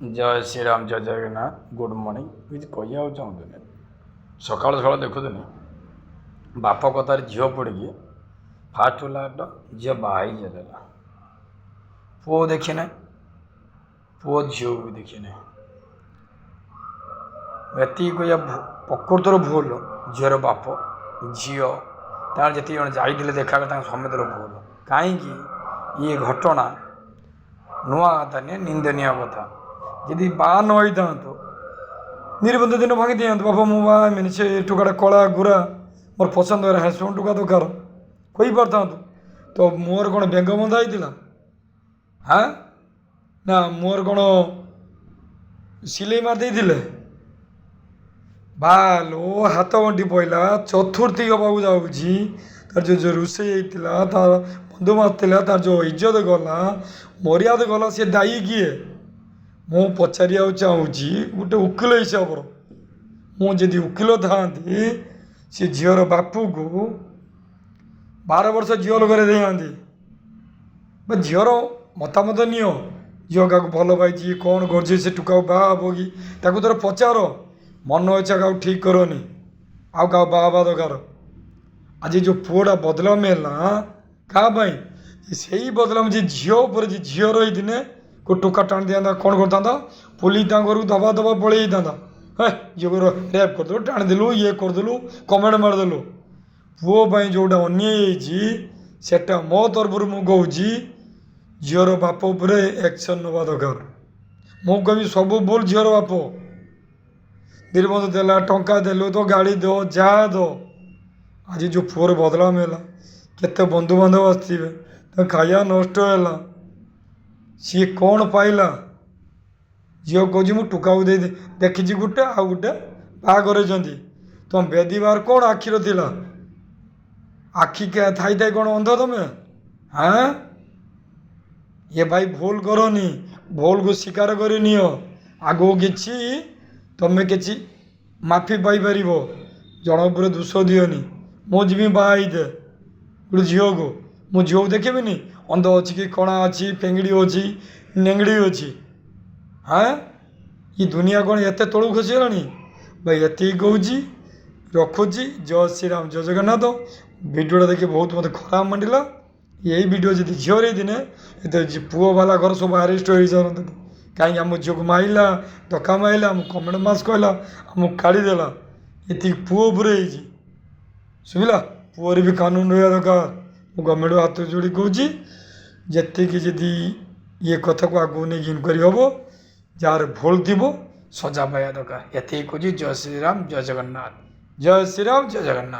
जय श्रीराम जय Jagannath good morning किसी कह चाहूँ सकाल सकाल देखुनी बाप कतार झील पड़ी फास्ट होला झील बाई चलेगा पुओ देखी ना पुओ झील भी देखी ना एति कह प्रकृतर भूल झीर बाप झील तार जी जन जाइए देखा समेत भूल कहीं ये घटना नुआ कथा नहीं निंदनीय कथा यदि बा न होता निबंध दिन भांगी दिखाँ बापा मो बा से टुकाटा कला गुरा मोर पसंद है हैंडसम टुका दरकार कही पार तो मोर कौन बेंग बंधा होता हाँ ना मोर कौन सिलाई मार दे बालो हाथ गंटी पड़ा चतुर्थी हवा जाऊँगी तार जो रोसे होता तार बंधु मासला तार जो इज्जत गला मर्यादा गला सी दायी किए मु पचार चाहूँगी गोटे वकिल हिसाब मुझे वकिल था सी झीर बापू को 12 वर्ष झील घर दे झीर मतामत नियो झील क्या भल पाई कौन कर टुका बाहा कि तर पचार मन इच्छा क्या ठीक करनी आउ क्या बाहा दरकार आज जो पुआटा बदलाम है क्या से बदलाम जी झील झील रही दिने को टुका टाणी दिया कौन करता पुलिस घर दबा दबा पलि जाता झील रेप करदेलु टाणीदेलु ये करदेलु कमेंट मारदेलु पुओ जोटा अन्याय मो तरफ मुझे कहूँ झीर बाप उपर एक्शन नवा दरकार मु कभी सब भूल झीर बाप निर्बंध देला टंका देलु तो गाड़ी दो जा दो आज जो पुअर बदलाम है केते बंधु बांधव आसवे खाया नष्ट है सी कौन पाइला झील कह मु टुका दे देखी गोटे आउ गोटे बाघर तुम बेदी बार कौन आखिर थिला आखि क्या थाई थाई कौन अंध तुम्हें हाँ ये भाई भूल करनी भूल को स्वीकार कर नियो आगो कि तुम्हें कि माफी पाइपर जन उपर दोष दियोनी मो जी बाई दे गोटे झील को मु झील देखी अंध अच्छी कि कणा अच्छी पेंगड़ी अच्छी नेंगड़ी अच्छी हाँ ये दुनिया कौन एत तलू खसीगलानी भाई ये कहूँ रखुची जय श्रीराम जय जगन्नाथ भिडियोटा देखिए बहुत मत खराब मंडिला यही भिडियो जी झील दिने पुओ वाला घर सब आरेस्ट हो जाते कहीं आम झील को माइला धक्का माइला आम कमेंट मास कहला आमको काढ़ीदेला ये पुओ उपर शुभिला पुअर भी कानून रहा दरकार मु गवर्नमेंट हाथ जोड़ी कहूँ जी जदि ये कथा को आगे नहीं इनक्वारी हम जार भूल थी सजा पाया दरकार ये कहूँ जय श्रीराम जय जगन्नाथ जय श्रीराम जय जगन्नाथ।